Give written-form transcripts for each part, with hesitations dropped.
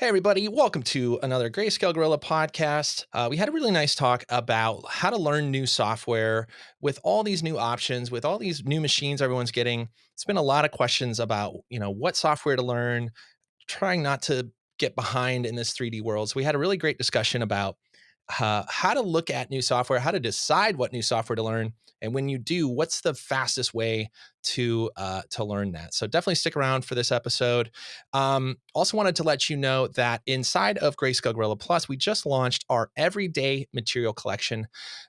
Hey, everybody. Welcome to another Greyscalegorilla podcast. We had a really nice talk about how to learn new software with all these new options, with all these new machines everyone's getting. It's been a lot of questions about, what software to learn, trying not to get behind in this 3D world. So we had a really great discussion about how to look at new software, how to decide what new software to learn, and when you do, what's the fastest way to learn that. So definitely stick around for this episode. Also wanted to let you know that inside of Grayscale Gorilla Plus, we just launched our everyday material collection,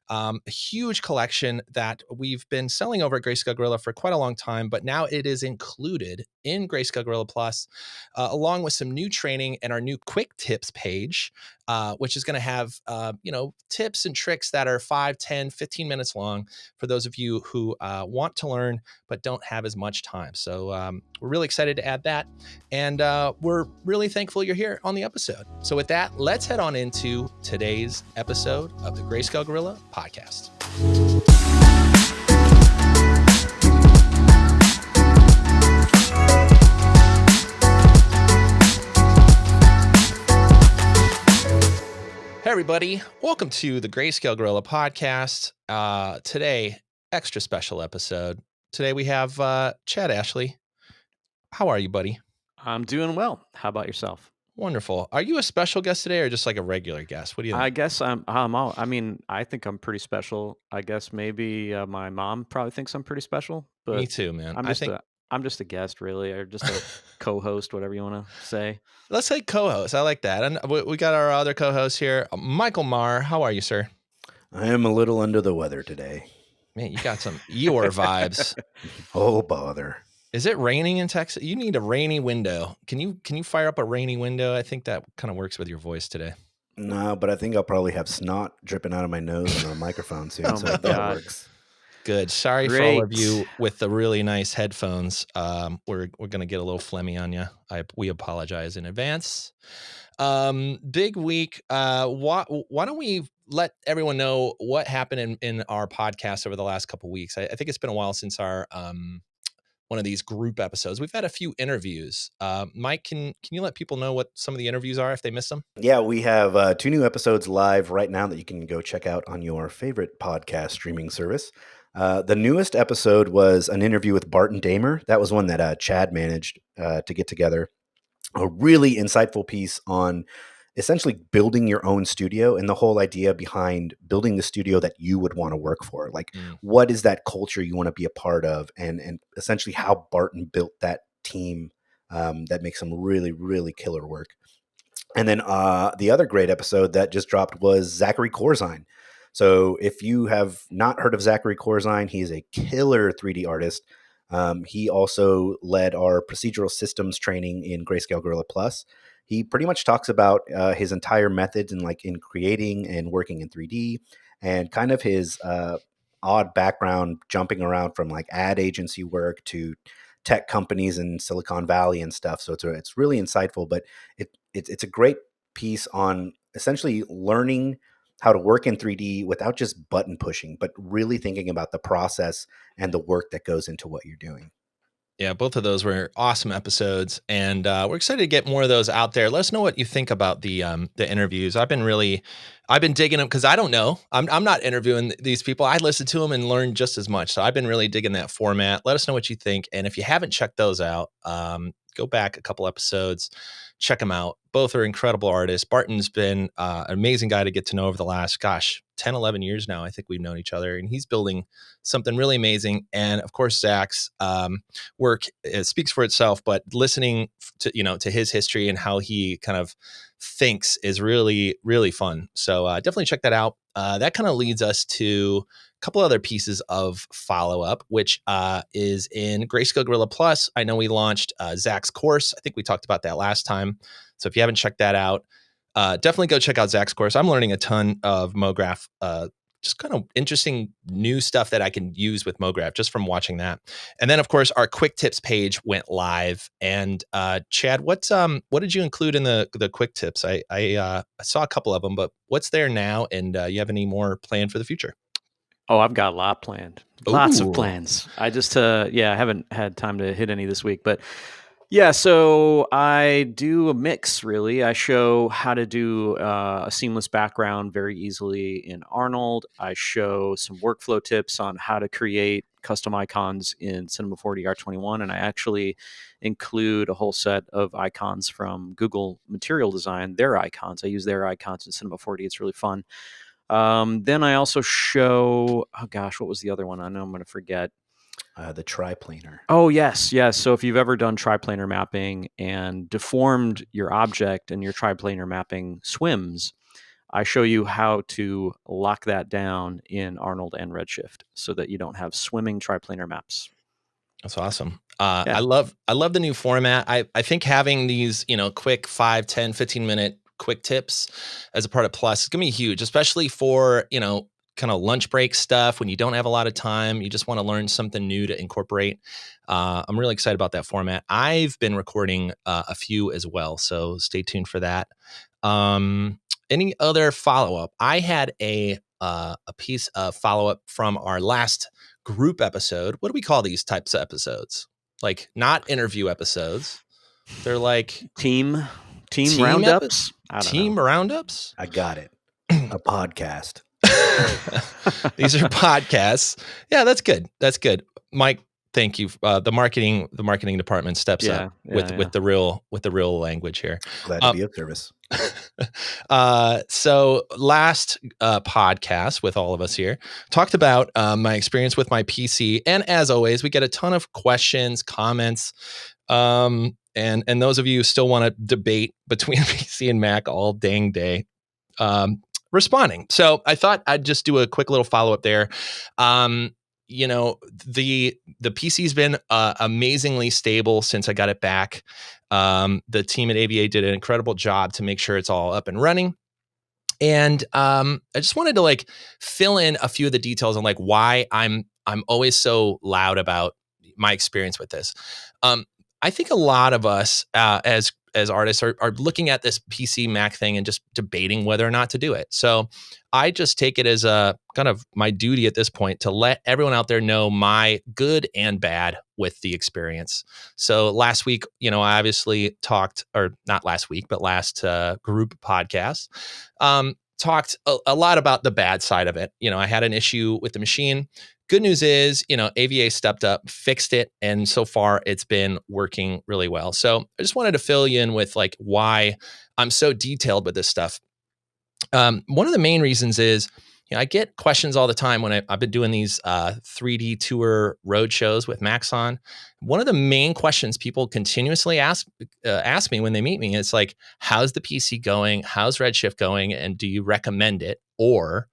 a huge collection that we've been selling over at Grayscale Gorilla for quite a long time, but now it is included in Grayscale Gorilla Plus, along with some new training and our new quick tips page, which is going to have, tips and tricks that are 5, 10, 15 minutes long for those of you who want to learn but don't have as much time. So we're really excited to add that. And we're really thankful you're here on the episode. So with that, let's head on into today's episode of the Grayscale Gorilla podcast. Hey, everybody. Welcome to the Grayscale Gorilla podcast. Today, extra special episode. Today we have Chad Ashley. How are you, buddy? I'm doing well. How about yourself? Wonderful. Are you a special guest today or just like a regular guest? What do you think? I guess I think I'm pretty special. I guess maybe my mom probably thinks I'm pretty special, Me but too, man. I'm just a guest really, or just a co-host, whatever you want to say. Let's say co-host. I like that. And we got our other co-host here, Michael Marr. How are you, sir? I am a little under the weather today. Man, you got some Eeyore vibes. Oh, bother. Is it raining in Texas? You need a rainy window. Can you fire up a rainy window? I think that kind of works with your voice today. No, but I think I'll probably have snot dripping out of my nose on a microphone soon. Oh so my that God. works. Good. Sorry for all of Great. you with the really nice headphones. We're going to get a little phlegmy on you. We apologize in advance. Big week. Why don't we let everyone know what happened in our podcast over the last couple of weeks? I think it's been a while since our one of these group episodes. We've had a few interviews. Mike, can you let people know what some of the interviews are if they missed them? Yeah, we have 2 new episodes live right now that you can go check out on your favorite podcast streaming service. The newest episode was an interview with Barton. That was one that Chad managed to get together. A really insightful piece on essentially building your own studio and the whole idea behind building the studio that you would want to work for. Like, what is that culture you want to be a part of? And essentially how Barton built that team that makes some really, really killer work. And then the other great episode that just dropped was Zachary Corzine. So if you have not heard of Zachary Corzine, he is a killer 3D artist. He also led our procedural systems training in Grayscale Gorilla Plus. He pretty much talks about his entire methods in creating and working in 3D, and kind of his odd background jumping around from like ad agency work to tech companies in Silicon Valley and stuff. So it's really insightful, but it's a great piece on essentially learning how to work in 3D without just button pushing, but really thinking about the process and the work that goes into what you're doing. Yeah, both of those were awesome episodes, and we're excited to get more of those out there. Let us know what you think about the interviews. I've been digging them because I don't know. I'm not interviewing these people. I listen to them and learn just as much. So I've been really digging that format. Let us know what you think, and if you haven't checked those out, go back a couple episodes, check them out. Both are incredible artists. Barton's been an amazing guy to get to know over the last 10, 11 years now. I think we've known each other, and he's building something really amazing. And of course, Zach's work speaks for itself, but listening to his history and how he kind of thinks is really, really fun. So definitely check that out. That kind of leads us to a couple other pieces of follow-up, which is in Grayscale Gorilla Plus. I know we launched Zach's course. I think we talked about that last time. So if you haven't checked that out, definitely go check out Zach's course. I'm learning a ton of MoGraph, just kind of interesting new stuff that I can use with MoGraph just from watching that. And then, of course, our quick tips page went live. And Chad, what did you include in the quick tips? I saw a couple of them, but what's there now? And you have any more planned for the future? Oh, I've got a lot planned. Lots Ooh. of plans. I just I haven't had time to hit any this week, but Yeah, so I do a mix, really. I show how to do a seamless background very easily in Arnold. I show some workflow tips on how to create custom icons in Cinema 4D R21, and I actually include a whole set of icons from Google Material Design, their icons. I use their icons in Cinema 4D. It's really fun. Then I also show, oh gosh, what was the other one? I know I'm going to forget. The triplanar. Oh, yes, yes. So if you've ever done triplanar mapping and deformed your object and your triplanar mapping swims, I show you how to lock that down in Arnold and Redshift so that you don't have swimming triplanar maps. That's awesome. Yeah. I love the new format. I think having these, quick 5, 10, 15-minute quick tips as a part of Plus is going to be huge, especially for, kind of lunch break stuff when you don't have a lot of time. You just want to learn something new to incorporate. I'm really excited about that format. I've been recording a few as well, so stay tuned for that. Any other follow-up? I had a piece of follow-up from our last group episode. What do we call these types of episodes? Like not interview episodes. They're like Team roundups. Team roundups. I got it. A podcast. These are podcasts. Yeah, that's good. That's good. Mike, thank you. The marketing department steps up with the real language here. Glad to be of service. So last podcast with all of us here talked about my experience with my PC, and as always, we get a ton of questions, comments, and those of you who still want to debate between PC and Mac all dang day. Responding. So I thought I'd just do a quick little follow up there. The PC's been amazingly stable since I got it back. The team at AVA did an incredible job to make sure it's all up and running. And I just wanted to fill in a few of the details on why I'm always so loud about my experience with this. I think a lot of us as artists are looking at this PC Mac thing and just debating whether or not to do it. So I just take it as a kind of my duty at this point to let everyone out there know my good and bad with the experience. So last week, I obviously talked, or not last week, but last group podcast, talked a lot about the bad side of it. I had an issue with the machine. Good news is, AVA stepped up, fixed it, and so far it's been working really well. So I just wanted to fill you in with why I'm so detailed with this stuff. One of the main reasons is, I get questions all the time when I've been doing these 3D tour road shows with Max on. One of the main questions people continuously ask me when they meet me is how's the PC going? How's Redshift going? And do you recommend it? Or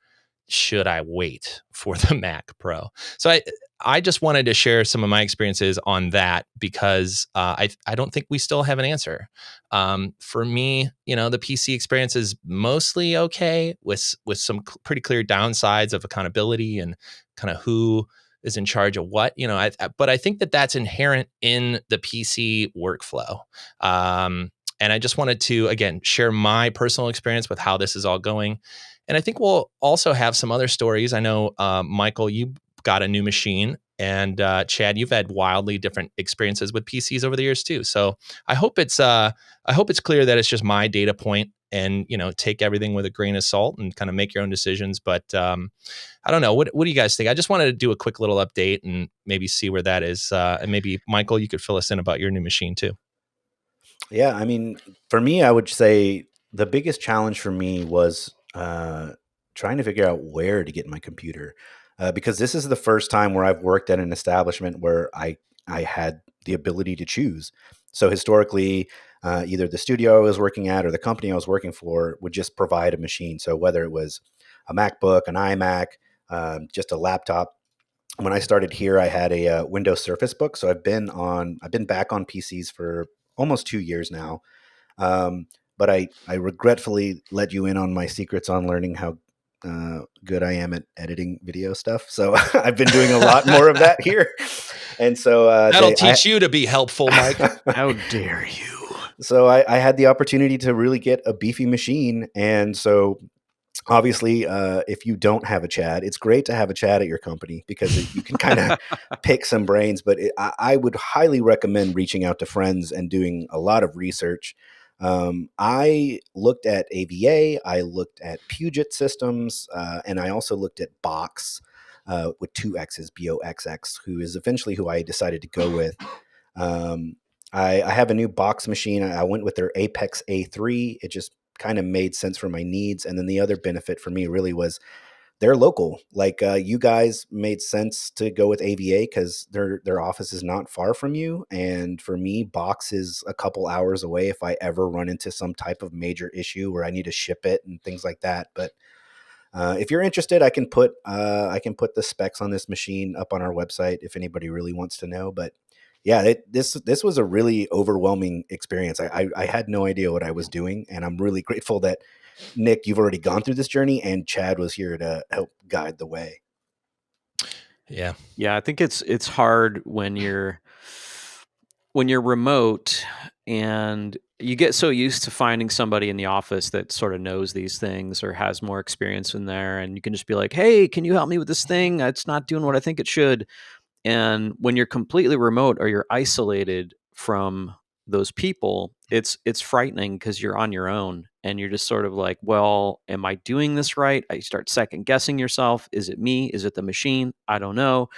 should I wait for the Mac Pro? So I just wanted to share some of my experiences on that because I don't think we still have an answer. For me, the PC experience is mostly okay with some pretty clear downsides of accountability and kind of who is in charge of what, but I think that that's inherent in the PC workflow. And I just wanted to, again, share my personal experience with how this is all going. And I think we'll also have some other stories. I know, Michael, you got a new machine, and Chad, you've had wildly different experiences with PCs over the years too. So I hope it's clear that it's just my data point, and take everything with a grain of salt and kind of make your own decisions. But I don't know. What do you guys think? I just wanted to do a quick little update and maybe see where that is. And maybe Michael, you could fill us in about your new machine too. Yeah, I mean, for me, I would say the biggest challenge for me was trying to figure out where to get my computer, because this is the first time where I've worked at an establishment where I had the ability to choose. So historically, either the studio I was working at or the company I was working for would just provide a machine. So whether it was a MacBook, an iMac, just a laptop. When I started here, I had a Windows Surface Book. So I've been back on PCs for almost 2 years now. But I regretfully let you in on my secrets on learning how good I am at editing video stuff. So I've been doing a lot more of that here. And so that'll teach you to be helpful, Mike. How dare you? So I had the opportunity to really get a beefy machine. And so Obviously, if you don't have a Chad, it's great to have a Chad at your company because you can kind of pick some brains. But I would highly recommend reaching out to friends and doing a lot of research. I looked at AVA, I looked at Puget Systems, and I also looked at Boxx with two X's, Boxx, who is eventually who I decided to go with. Um, I have a new Boxx machine. I went with their Apexx A3. It just kind of made sense for my needs. And then the other benefit for me really was they're local. Like you guys made sense to go with AVA because their office is not far from you. And for me, Boxx is a couple hours away if I ever run into some type of major issue where I need to ship it and things like that. But if you're interested, I can put the specs on this machine up on our website if anybody really wants to know. But yeah, this was a really overwhelming experience. I had no idea what I was doing, and I'm really grateful that Nick, you've already gone through this journey, and Chad was here to help guide the way. Yeah. Yeah, I think it's hard when you're remote and you get so used to finding somebody in the office that sort of knows these things or has more experience in there, and you can just be like, "Hey, can you help me with this thing? It's not doing what I think it should." And when you're completely remote or you're isolated from those people, it's frightening because you're on your own and you're just sort of like, well, am I doing this right? I start second guessing yourself. Is it me? Is it the machine? I don't know.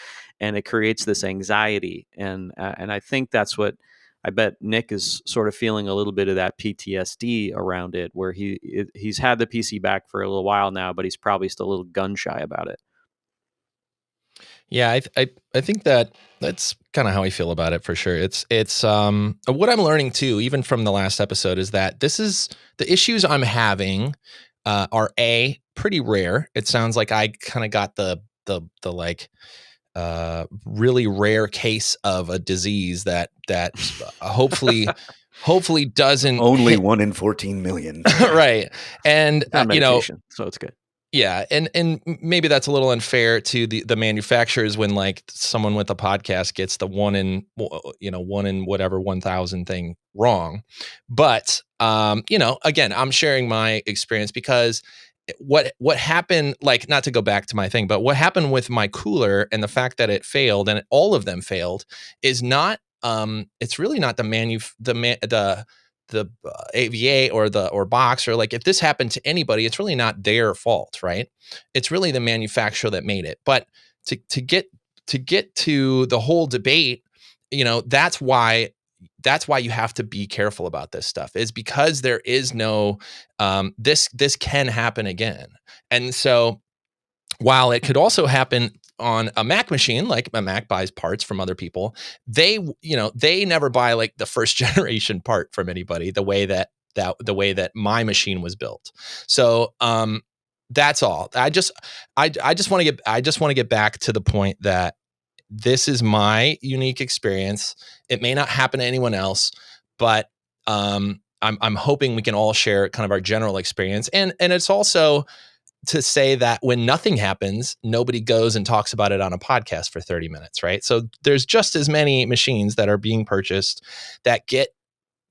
And it creates this anxiety. And I think that's what I bet Nick is sort of feeling a little bit of that PTSD around it, where he's had the PC back for a little while now, but he's probably still a little gun shy about it. Yeah, I think that's kind of how I feel about it for sure. It's what I'm learning too, even from the last episode, is that this is the issues I'm having are pretty rare. It sounds like I kind of got the like really rare case of a disease that hopefully doesn't Only 1 in 14 million. right. And It's on medication, so it's good. yeah, and maybe that's a little unfair to the manufacturers when like someone with a podcast gets the one in whatever 1,000 thing wrong. But again, I'm sharing my experience because what happened, like, not to go back to my thing, but what happened with my cooler and the fact that it failed and all of them failed is not it's really not the AVA or Boxx, or like if this happened to anybody, it's really not their fault, right? It's really the manufacturer that made it. But to get to the whole debate, that's why you have to be careful about this stuff, is because there is no this can happen again. And so while it could also happen on a Mac machine, like a Mac buys parts from other people, they never buy like the first generation part from anybody the way that my machine was built. So that's all. I just want to get back to the point that this is my unique experience. It may not happen to anyone else, but I'm hoping we can all share kind of our general experience. And it's also to say that when nothing happens, nobody goes and talks about it on a podcast for 30 minutes, right? So there's just as many machines that are being purchased that get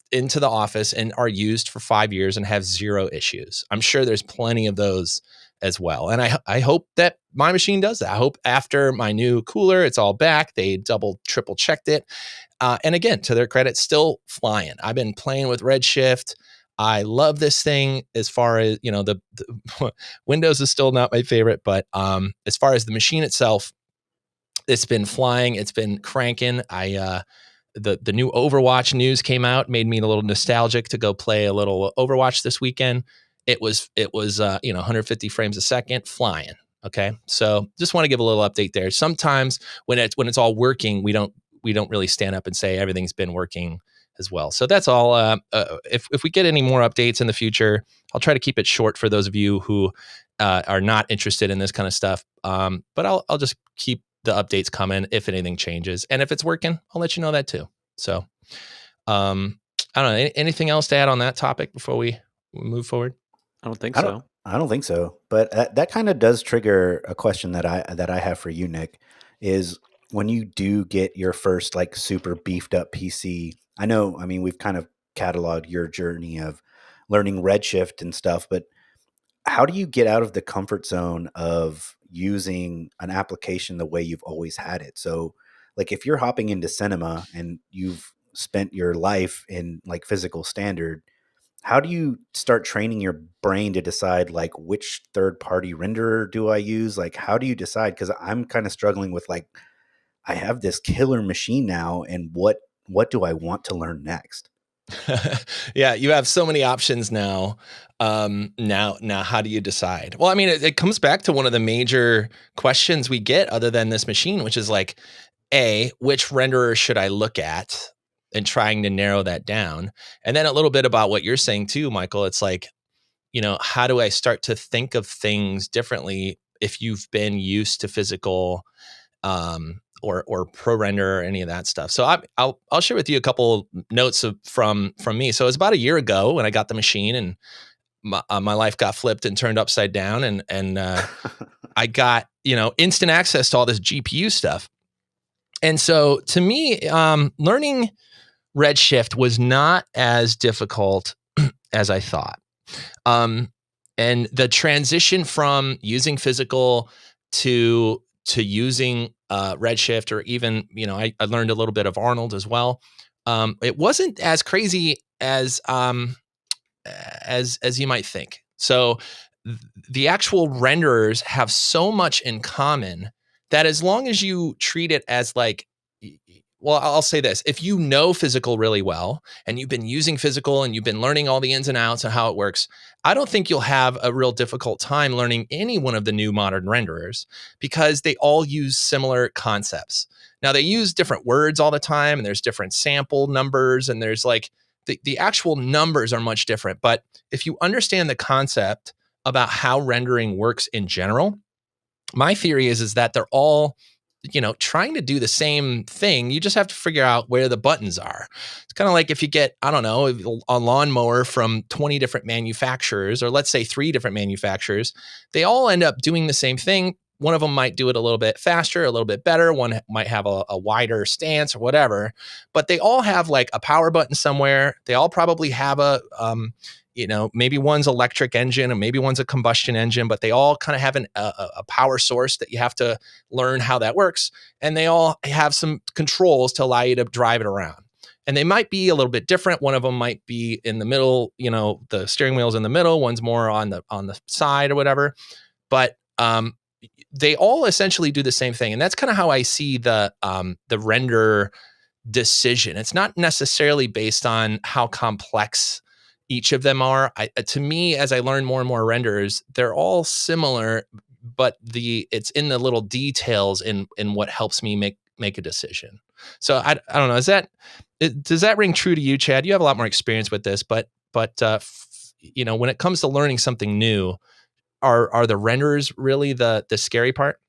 into the office and are used for 5 years and have zero issues. I'm sure there's plenty of those as well. And I hope that my machine does that. I hope after my new cooler, it's all back. They double, triple checked it. And again, to their credit, still flying. I've been playing with Redshift. I love this thing. As far as, the Windows is still not my favorite, but as far as the machine itself, it's been flying. It's been cranking. The new Overwatch news came out, made me a little nostalgic to go play a little Overwatch this weekend. It was 150 frames a second, flying. Okay, so just want to give a little update there. Sometimes when it's all working, we don't really stand up and say everything's been working as well. So that's all. If we get any more updates in the future, I'll try to keep it short for those of you who are not interested in this kind of stuff. But I'll just keep the updates coming if anything changes, and if it's working, I'll let you know that too. So, I don't know. Anything else to add on that topic before we move forward? I don't think so. I don't think so. But that kind of does trigger a question that I have for you, Nick, is when you do get your first like super beefed up PC. I mean, we've kind of cataloged your journey of learning Redshift and stuff, but how do you get out of the comfort zone of using an application the way you've always had it? So, like, if you're hopping into cinema and you've spent your life in like physical standard, how do you start training your brain to decide like which third party renderer do I use? Like, how do you decide? Because I'm kind of struggling with like, I have this killer machine now, and what do I want to learn next? Yeah, you have so many options now. Now, how do you decide? Well, I mean, it comes back to one of the major questions we get, other than this machine, which is like, which renderer should I look at, and trying to narrow that down, and then a little bit about what you're saying too, Michael. It's like, how do I start to think of things differently if you've been used to physical, or pro render or any of that stuff. So I'll share with you a couple notes from me. So it was about a year ago when I got the machine, and my life got flipped and turned upside down, and I got instant access to all this GPU stuff. And so to me, learning Redshift was not as difficult as I thought. And the transition from using physical to using Redshift, or even I learned a little bit of Arnold as well. It wasn't as crazy as you might think. So the actual renderers have so much in common that as long as you treat it as like, well, I'll say this: if you know physical really well and you've been using physical and you've been learning all the ins and outs and how it works, I don't think you'll have a real difficult time learning any one of the new modern renderers, because they all use similar concepts. Now, they use different words all the time, and there's different sample numbers, and there's like the actual numbers are much different. But if you understand the concept about how rendering works in general, my theory is that they're all trying to do the same thing. You just have to figure out where the buttons are. It's kind of like if you get, I don't know, a lawnmower from 20 different manufacturers, or let's say 3 different manufacturers, they all end up doing the same thing. One of them might do it a little bit faster, a little bit better. One might have a wider stance or whatever, but they all have like a power button somewhere. They all probably have a, maybe one's electric engine and maybe one's a combustion engine, but they all kind of have a power source that you have to learn how that works. And they all have some controls to allow you to drive it around. And they might be a little bit different. One of them might be in the middle, the steering wheel's in the middle, one's more on the side or whatever. But they all essentially do the same thing. And that's kind of how I see the render decision. It's not necessarily based on how complex each of them are. To me, as I learn more and more renders, they're all similar, but it's in the little details in what helps me make a decision. So I don't know. Does that ring true to you, Chad? You have a lot more experience with this, but when it comes to learning something new, are the renders really the scary part?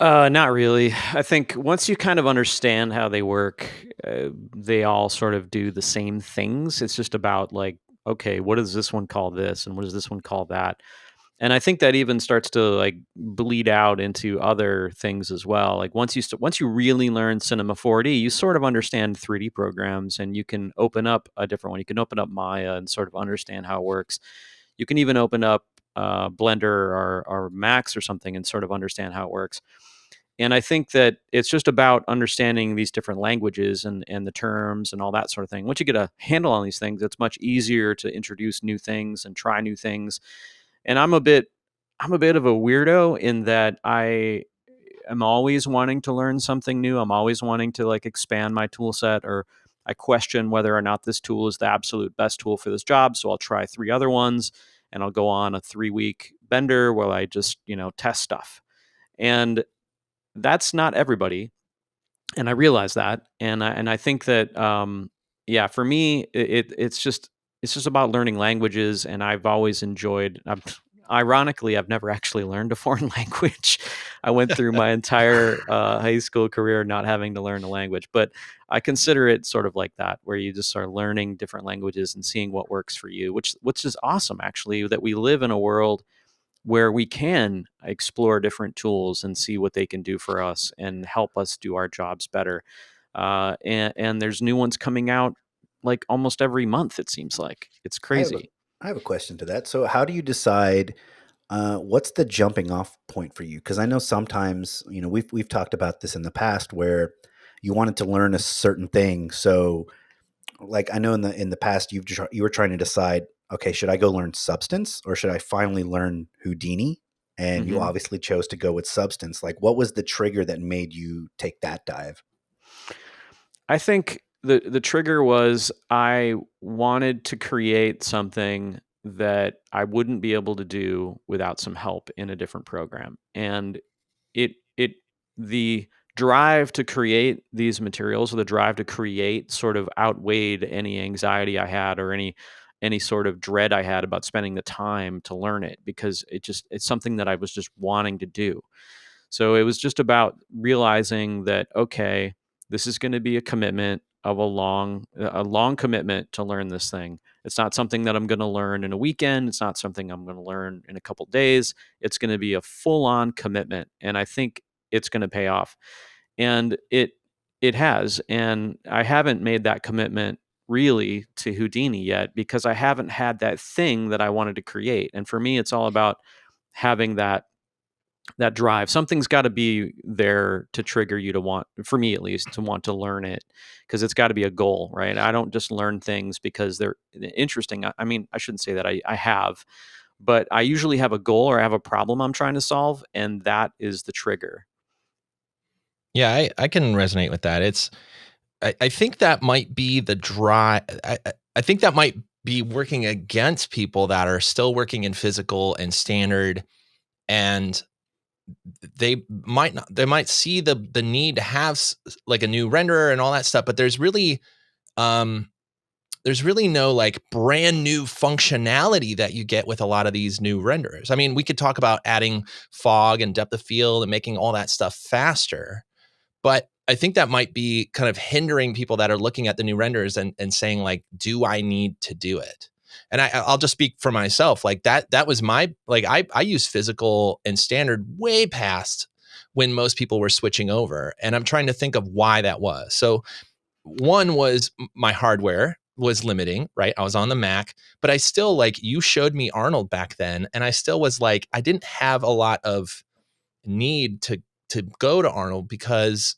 Not really. I think once you kind of understand how they work, they all sort of do the same things. It's just about like, okay, what does this one call this, and what does this one call that? And I think that even starts to like bleed out into other things as well. Like once you really learn Cinema 4D, you sort of understand 3D programs, and you can open up a different one. You can open up Maya and sort of understand how it works. You can even open up Blender or Max or something and sort of understand how it works. And I think that it's just about understanding these different languages and the terms and all that sort of thing. Once you get a handle on these things, it's much easier to introduce new things and try new things. And I'm a bit of a weirdo in that I am always wanting to learn something new. I'm always wanting to like expand my tool set, or I question whether or not this tool is the absolute best tool for this job. So I'll try 3 other ones, and I'll go on a 3-week bender where I just, test stuff. And that's not everybody, and I realize that, and I think that yeah, for me, it's just about learning languages, and I've always enjoyed. Ironically, I've never actually learned a foreign language. I went through my entire high school career not having to learn a language, but I consider it sort of like that, where you just start learning different languages and seeing what works for you, which is awesome, actually, that we live in a world where we can explore different tools and see what they can do for us and help us do our jobs better. And there's new ones coming out like almost every month. It seems like it's I have a crazy. I have a question to that. So, how do you decide what's the jumping off point for you? Because I know sometimes, we've talked about this in the past where you wanted to learn a certain thing. So, like I know in the past you were trying to decide, okay, should I go learn Substance or should I finally learn Houdini? And you Mhm. obviously chose to go with Substance. Like, what was the trigger that made you take that dive? I think the trigger was I wanted to create something that I wouldn't be able to do without some help in a different program. And it the drive to create these materials, or the drive to create, sort of outweighed any anxiety I had, or any sort of dread I had about spending the time to learn it, because it's something that I was just wanting to do. So it was just about realizing that, okay, this is going to be a commitment of a long commitment to learn this thing. It's not something that I'm going to learn in a weekend. It's not something I'm going to learn in a couple days. It's going to be a full-on commitment, and I think it's going to pay off. And it has, and I haven't made that commitment really to Houdini yet, because I haven't had that thing that I wanted to create. And for me, it's all about having that drive. Something's got to be there to trigger you to want, for me at least, to want to learn it, because it's got to be a goal, right? I don't just learn things because they're interesting. I mean, I shouldn't say that. I have, but I usually have a goal, or I have a problem I'm trying to solve, and that is the trigger. Yeah, I can resonate with that. I think that might be the drive. I think that might be working against people that are still working in physical and standard, and they might see the need to have like a new renderer and all that stuff, but um there's really no like brand new functionality that you get with a lot of these new renderers. I mean, we could talk about adding fog and depth of field and making all that stuff faster, but I think that might be kind of hindering people that are looking at the new renders and saying like, do I need to do it? And I'll just speak for myself. Like that was my, like, I use physical and standard way past when most people were switching over. And I'm trying to think of why that was. So one was my hardware was limiting, right? I was on the Mac, but I still, like, you showed me Arnold back then, and I still was like, I didn't have a lot of need to go to Arnold because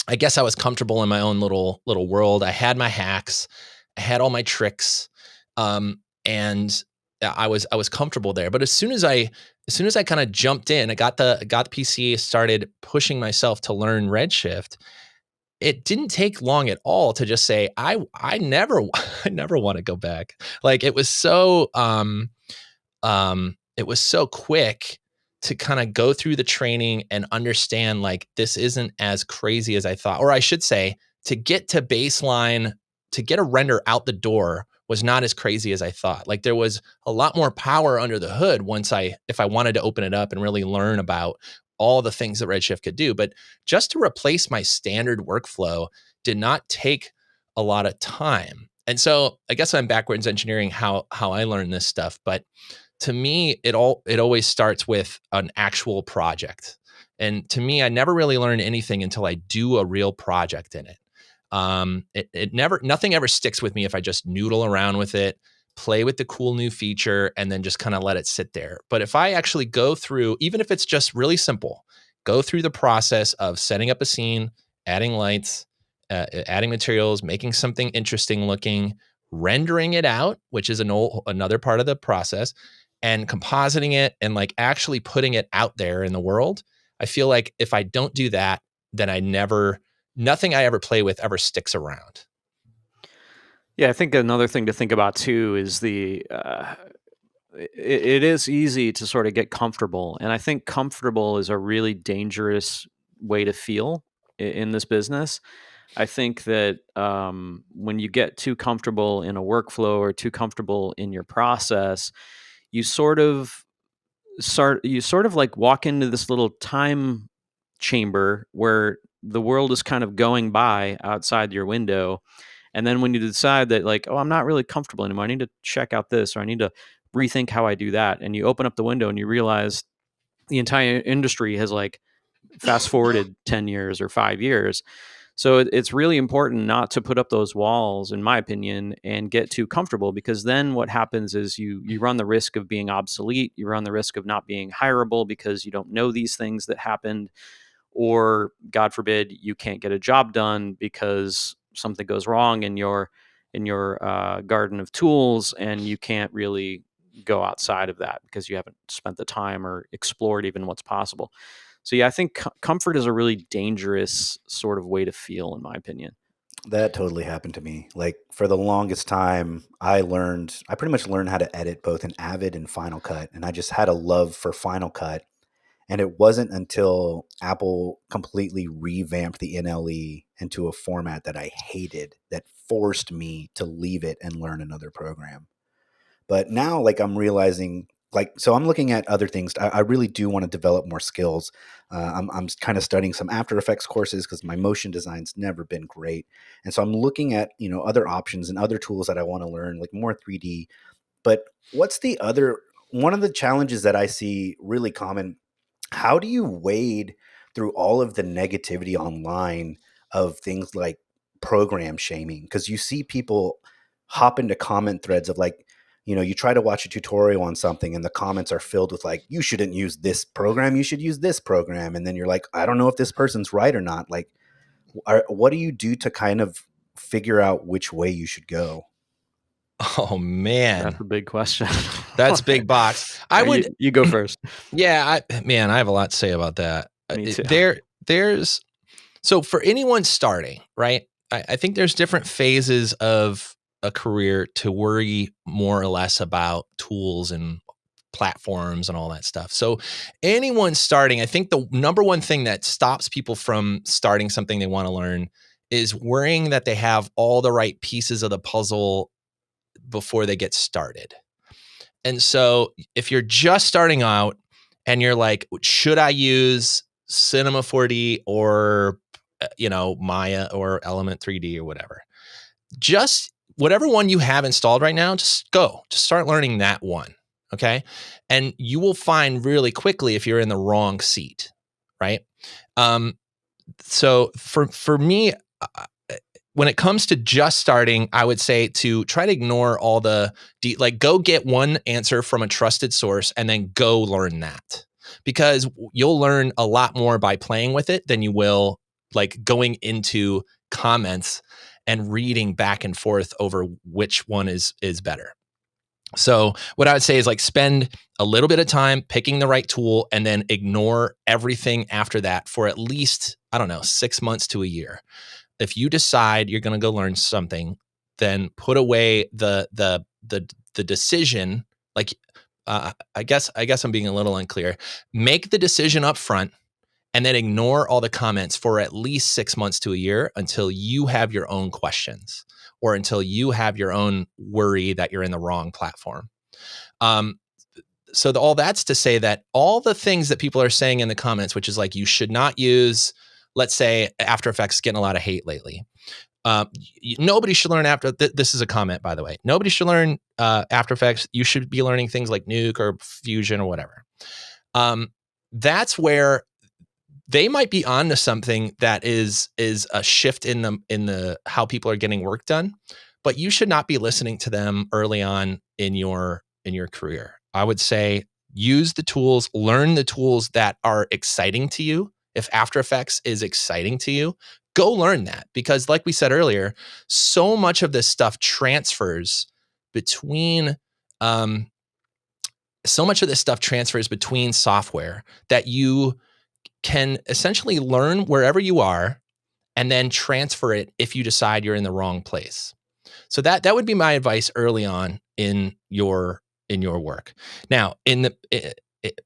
I guess I was comfortable in my own little world. I had my hacks, I had all my tricks, and I was comfortable there. But as soon as I kind of jumped in, I got the PC, started pushing myself to learn Redshift. It didn't take long at all to just say, I never I never want to go back. Like it was so quick to kind of go through the training and understand like this isn't as crazy as I thought. Or I should say, to get to baseline, to get a render out the door was not as crazy as I thought. Like there was a lot more power under the hood if I wanted to open it up and really learn about all the things that Redshift could do. But just to replace my standard workflow did not take a lot of time. And so I guess I'm backwards engineering how I learn this stuff, but to me, it always starts with an actual project. And to me, I never really learn anything until I do a real project in it. Nothing ever sticks with me if I just noodle around with it, play with the cool new feature, and then just kind of let it sit there. But if I actually go through, even if it's just really simple, go through the process of setting up a scene, adding lights, adding materials, making something interesting looking, rendering it out, which is another part of the process, and compositing it and like actually putting it out there in the world. I feel like if I don't do that, then nothing I ever play with ever sticks around. Yeah, I think another thing to think about too is it is easy to sort of get comfortable, and I think comfortable is a really dangerous way to feel in this business. I think that when you get too comfortable in a workflow, or too comfortable in your process, you sort of like walk into this little time chamber where the world is kind of going by outside your window. And then when you decide that, like, oh, I'm not really comfortable anymore, I need to check out this, or I need to rethink how I do that, and you open up the window and you realize the entire industry has like fast forwarded 10 years or 5 years. So it's really important not to put up those walls, in my opinion, and get too comfortable, because then what happens is you run the risk of being obsolete. You run the risk of not being hireable because you don't know these things that happened, or God forbid, you can't get a job done because something goes wrong in your garden of tools, and you can't really go outside of that because you haven't spent the time or explored even what's possible. So yeah, I think comfort is a really dangerous sort of way to feel, in my opinion. That totally happened to me. Like for the longest time, I pretty much learned how to edit both in Avid and Final Cut. And I just had a love for Final Cut. And it wasn't until Apple completely revamped the NLE into a format that I hated that forced me to leave it and learn another program. But now, like, I'm realizing, like, so I'm looking at other things. I really do want to develop more skills. I'm kind of studying some After Effects courses because my motion design's never been great. And so I'm looking at, other options and other tools that I want to learn, like more 3D. But what's the other one of the challenges that I see really common? How do you wade through all of the negativity online of things like program shaming? Because you see people hop into comment threads of like, you try to watch a tutorial on something and the comments are filled with like, you shouldn't use this program, you should use this program. And then you're like, I don't know if this person's right or not. Like, what do you do to kind of figure out which way you should go? Oh man, That's a big question. that's big box. I would, you go first. yeah, I have a lot to say about that. Me too. There's so for anyone starting, right? I think there's different phases of a career to worry more or less about tools and platforms and all that stuff. So anyone starting, I think the number one thing that stops people from starting something they want to learn is worrying that they have all the right pieces of the puzzle before they get started. And so if you're just starting out and you're like, should I use Cinema 4D or Maya or Element 3D or whatever? Just whatever one you have installed right now, just start learning that one. Okay. And you will find really quickly if you're in the wrong seat. Right. So for me, when it comes to just starting, I would say to try to ignore all the go get one answer from a trusted source and then go learn that, because you'll learn a lot more by playing with it than you will like going into comments and reading back and forth over which one is better. So what I would say is like spend a little bit of time picking the right tool and then ignore everything after that for at least, 6 months to a year. If you decide you're going to go learn something, then put away the decision. Like, I guess I'm being a little unclear. Make the decision up front and then ignore all the comments for at least 6 months to a year until you have your own questions or until you have your own worry that you're in the wrong platform. So all that's to say that all the things that people are saying in the comments, which is like, you should not use, let's say After Effects is getting a lot of hate lately. Nobody should learn this is a comment, by the way. Nobody should learn After Effects. You should be learning things like Nuke or Fusion or whatever. That's where they might be onto something that is a shift in the how people are getting work done, but you should not be listening to them early on in your career. I would say use the tools, learn the tools that are exciting to you. If After Effects is exciting to you, go learn that, because like we said earlier, so much of this stuff transfers between software that you can essentially learn wherever you are and then transfer it if you decide you're in the wrong place. So that would be my advice early on in your work. Now,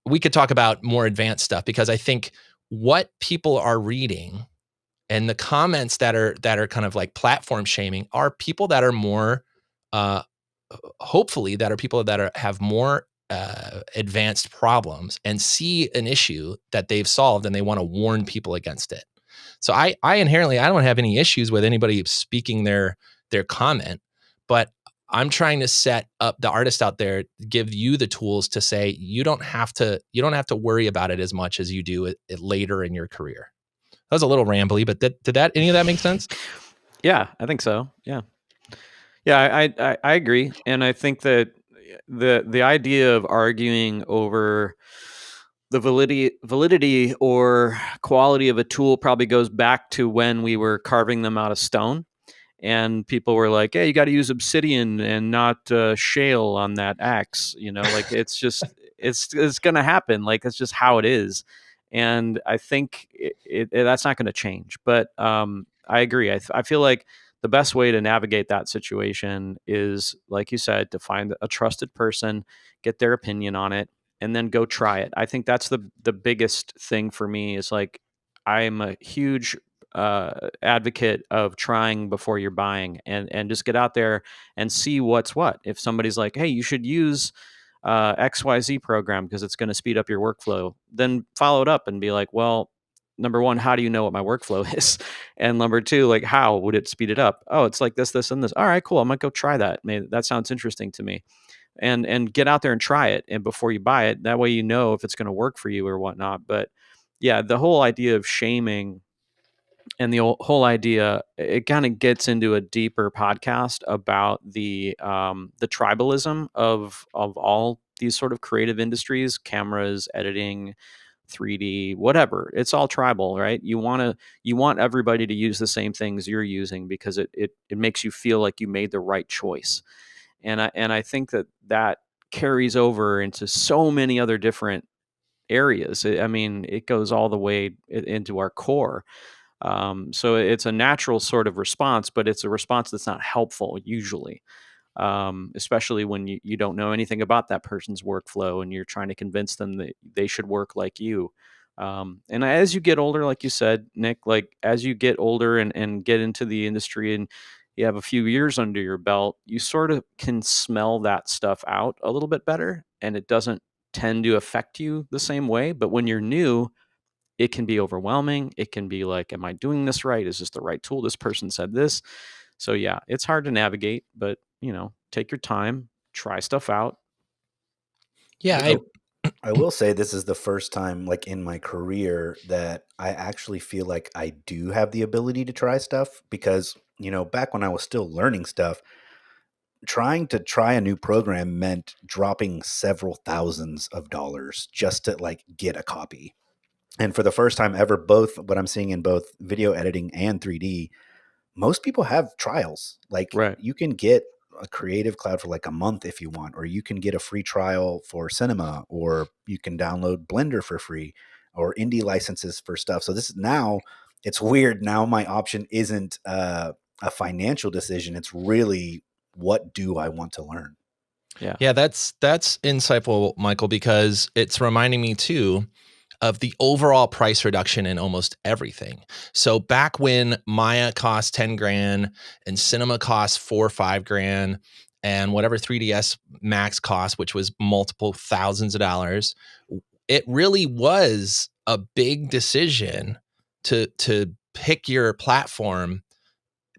we could talk about more advanced stuff, because I think what people are reading and the comments that are kind of like platform shaming are people that are more, hopefully, that are people that have more advanced problems and see an issue that they've solved and they want to warn people against it. So I inherently, I don't have any issues with anybody speaking their comment, but I'm trying to set up the artist out there, give you the tools to say, you don't have to worry about it as much as you do it later in your career. That was a little rambly, but did any of that make sense? Yeah, I think so. Yeah. I agree, and I think that the idea of arguing over the validity or quality of a tool probably goes back to when we were carving them out of stone, and people were like, "Hey, you got to use obsidian and not shale on that axe." Like it's just it's going to happen. Like it's just how it is, and I think that's not going to change. But I agree. I feel like the best way to navigate that situation is, like you said, to find a trusted person, get their opinion on it, and then go try it. I think that's the biggest thing for me. Is like I'm a huge advocate of trying before you're buying, and just get out there and see what's what. If somebody's like, "Hey, you should use XYZ program because it's going to speed up your workflow," then follow it up and be like, "Well, number one, how do you know what my workflow is? And number two, like, how would it speed it up? Oh, it's like this, and this. All right, cool. I'm gonna go try that. Maybe that sounds interesting to me." And get out there and try it, and before you buy it, that way you know if it's going to work for you or whatnot. But yeah, the whole idea of shaming and the whole idea, it kind of gets into a deeper podcast about the tribalism of all these sort of creative industries, cameras, editing, 3D, whatever. It's all tribal, right? You want everybody to use the same things you're using because it makes you feel like you made the right choice. And I think that carries over into so many other different areas. I mean, it goes all the way into our core. So it's a natural sort of response, but it's a response that's not helpful usually, especially when you don't know anything about that person's workflow and you're trying to convince them that they should work like you. And as you get older, like you said, Nick, like as you get older and get into the industry and you have a few years under your belt, you sort of can smell that stuff out a little bit better, and it doesn't tend to affect you the same way. But when you're new, it can be overwhelming. It can be like, am I doing this right? Is this the right tool? This person said this. So yeah, it's hard to navigate, but take your time, try stuff out. Yeah, So I will say this is the first time, like in my career, that I actually feel like I do have the ability to try stuff because, back when I was still learning stuff, trying to try a new program meant dropping several thousands of dollars just to like get a copy. And for the first time ever, both what I'm seeing in both video editing and 3D, most people have trials. Like Right. you can get a Creative Cloud for like a month if you want, or you can get a free trial for Cinema, or you can download Blender for free, or indie licenses for stuff. So this is now, it's weird. Now my option isn't a financial decision. It's really, what do I want to learn? Yeah, that's insightful, Michael, because it's reminding me too of the overall price reduction in almost everything. So back when Maya cost 10 grand and Cinema cost 4 or 5 grand and whatever 3ds Max cost, which was multiple thousands of dollars, it really was a big decision to pick your platform,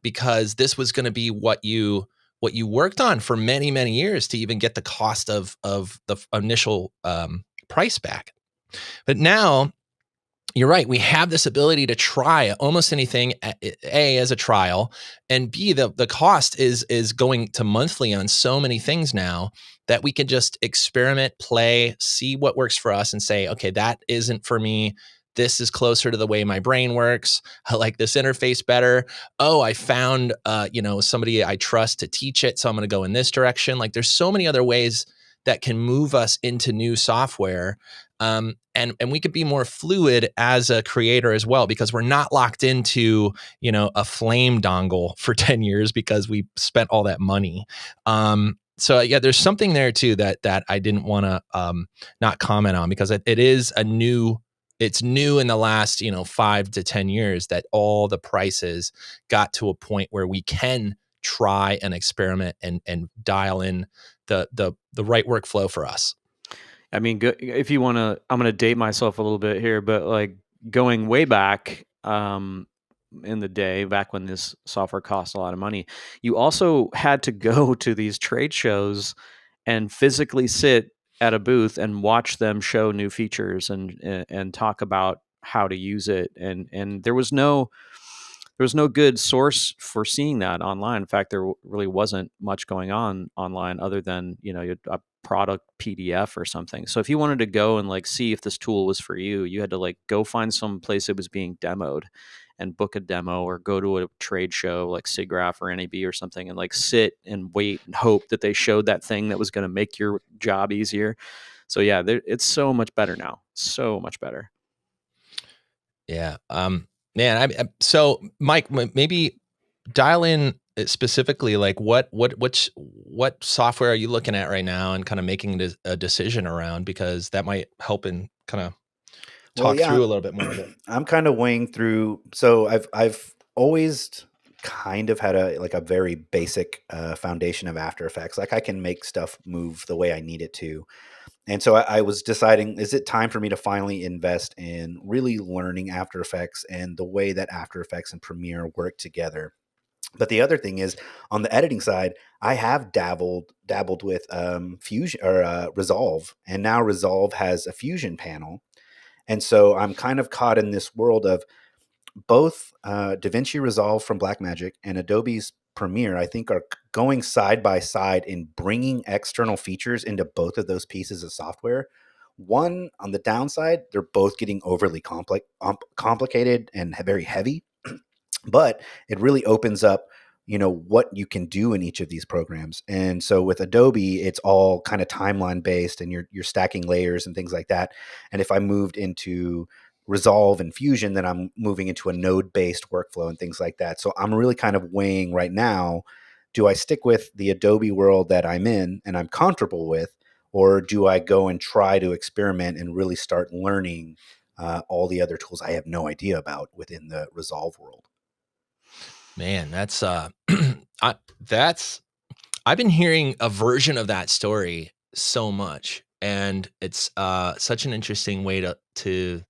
because this was going to be what you worked on for many, many years to even get the cost of the initial price back. But now you're right. We have this ability to try almost anything, A, as a trial, and B, the cost is going to monthly on so many things now that we can just experiment, play, see what works for us and say, okay, that isn't for me. This is closer to the way my brain works. I like this interface better. Oh, I found somebody I trust to teach it, so I'm going to go in this direction. Like there's so many other ways that can move us into new software. And we could be more fluid as a creator as well, because we're not locked into, a flame dongle for 10 years because we spent all that money. So yeah, there's something there too that I didn't want to not comment on, because it is it's new in the last 5 to 10 years that all the prices got to a point where we can try and experiment and dial in the right workflow for us. I mean, if you want to, I'm going to date myself a little bit here, but like going way back in the day, back when this software cost a lot of money, you also had to go to these trade shows and physically sit at a booth and watch them show new features and talk about how to use it, and there was no good source for seeing that online. In fact, there really wasn't much going on online other than a product PDF or something. So if you wanted to go and like see if this tool was for you, you had to like go find some place it was being demoed and book a demo, or go to a trade show like SIGGRAPH or NAB or something and like sit and wait and hope that they showed that thing that was going to make your job easier. So yeah, it's so much better now. So much better. Yeah. Man, so Mike, maybe dial in specifically, like what software are you looking at right now and kind of making a decision around, because that might help in kind of talk through a little bit more of it. I'm kind of weighing through. So I've always kind of had a very basic foundation of After Effects. Like I can make stuff move the way I need it to. And so I was deciding, is it time for me to finally invest in really learning After Effects and the way that After Effects and Premiere work together? But the other thing is, on the editing side, I have dabbled with Fusion or Resolve, and now Resolve has a Fusion panel. And so I'm kind of caught in this world of both DaVinci Resolve from Blackmagic and Adobe's Premiere, I think, are going side by side in bringing external features into both of those pieces of software. One, on the downside, they're both getting overly complicated and very heavy, but it really opens up what you can do in each of these programs. And so with Adobe, it's all kind of timeline based, and you're stacking layers and things like that. And if I moved into Resolve and Fusion, then I'm moving into a node based workflow and things like that. So I'm really kind of weighing right now, do I stick with the Adobe world that I'm in and I'm comfortable with, or do I go and try to experiment and really start learning all the other tools I have no idea about within the Resolve world? Man, that's I've been hearing a version of that story so much, and it's such an interesting way to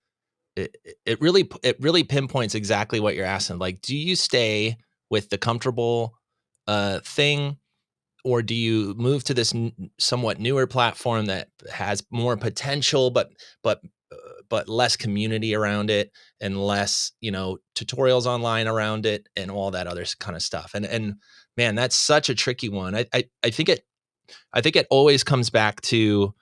it really pinpoints exactly what you're asking. Like, do you stay with the comfortable thing, or do you move to this somewhat newer platform that has more potential, but less community around it, and less tutorials online around it, and all that other kind of stuff? And man, that's such a tricky one. I think it always comes back to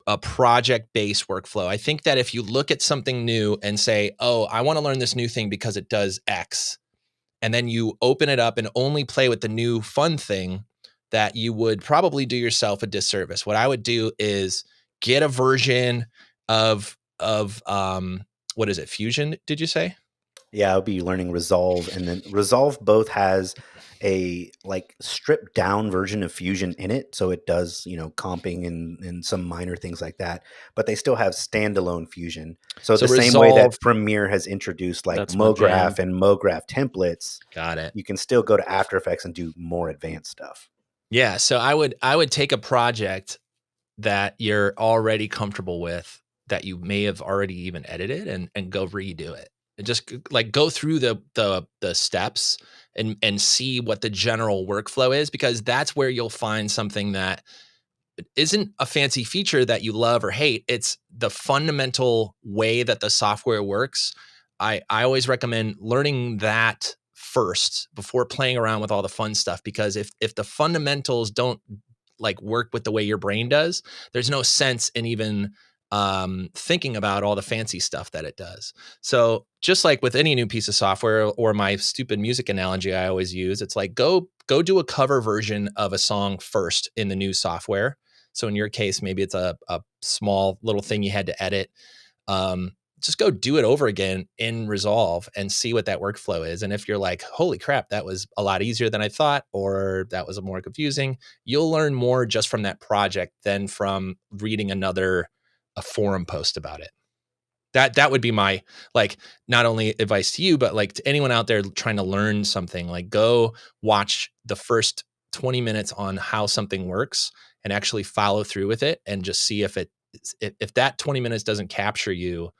a project-based workflow. I think that if you look at something new and say, oh, I want to learn this new thing because it does X, and then you open it up and only play with the new fun thing, that you would probably do yourself a disservice. What I would do is get a version of what is it? Fusion, did you say? Yeah, I'll be learning Resolve, and then Resolve both has a like stripped down version of Fusion in it, so it does comping and some minor things like that. But they still have standalone Fusion. So the same way that Premiere has introduced like MoGraph and MoGraph templates, got it. You can still go to After Effects and do more advanced stuff. Yeah, so I would take a project that you're already comfortable with, that you may have already even edited, and go redo it. And just like go through the steps and see what the general workflow is, because that's where you'll find something that isn't a fancy feature that you love or hate. It's the fundamental way that the software works. I always recommend learning that first before playing around with all the fun stuff, because if the fundamentals don't like work with the way your brain does, there's no sense in even thinking about all the fancy stuff that it does. So just like with any new piece of software, or my stupid music analogy I always use, it's like go do a cover version of a song first in the new software. So in your case, maybe it's a small little thing you had to edit. Just go do it over again in Resolve and see what that workflow is. And if you're like, holy crap, that was a lot easier than I thought, or that was more confusing, you'll learn more just from that project than from reading a forum post about it. That would be my, like, not only advice to you, but like to anyone out there trying to learn something. Like, go watch the first 20 minutes on how something works and actually follow through with it, and just see if that 20 minutes doesn't capture you,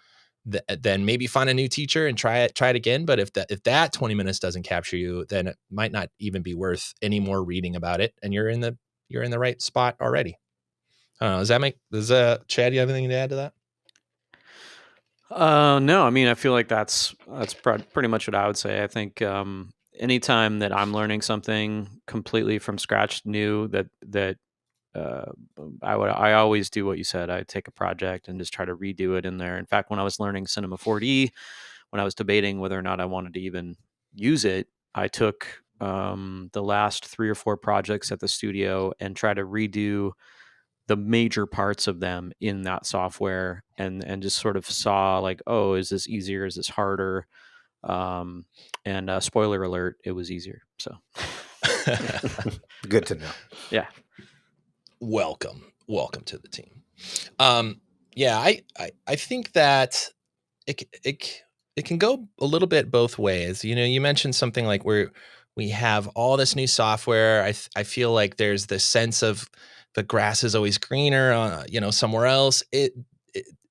then maybe find a new teacher and try it again. But if that 20 minutes doesn't capture you, then it might not even be worth any more reading about it, and you're in the right spot already. I don't know. Does Chad, you have anything to add to that? No, I mean, I feel like that's pretty much what I would say. I think anytime that I'm learning something completely from scratch, new, that uh, I always do what you said. I take a project and just try to redo it in there. In fact, when I was learning Cinema 4D, when I was debating whether or not I wanted to even use it, I took the last 3 or 4 projects at the studio and tried to redo the major parts of them in that software, and just sort of saw like, oh, is this easier? Is this harder? Um, and spoiler alert, it was easier. So Good to know. yeah. Welcome to the team. Yeah, I think that it can go a little bit both ways. You know, you mentioned something like we have all this new software. I feel like there's this sense of the grass is always greener, you know, somewhere else. It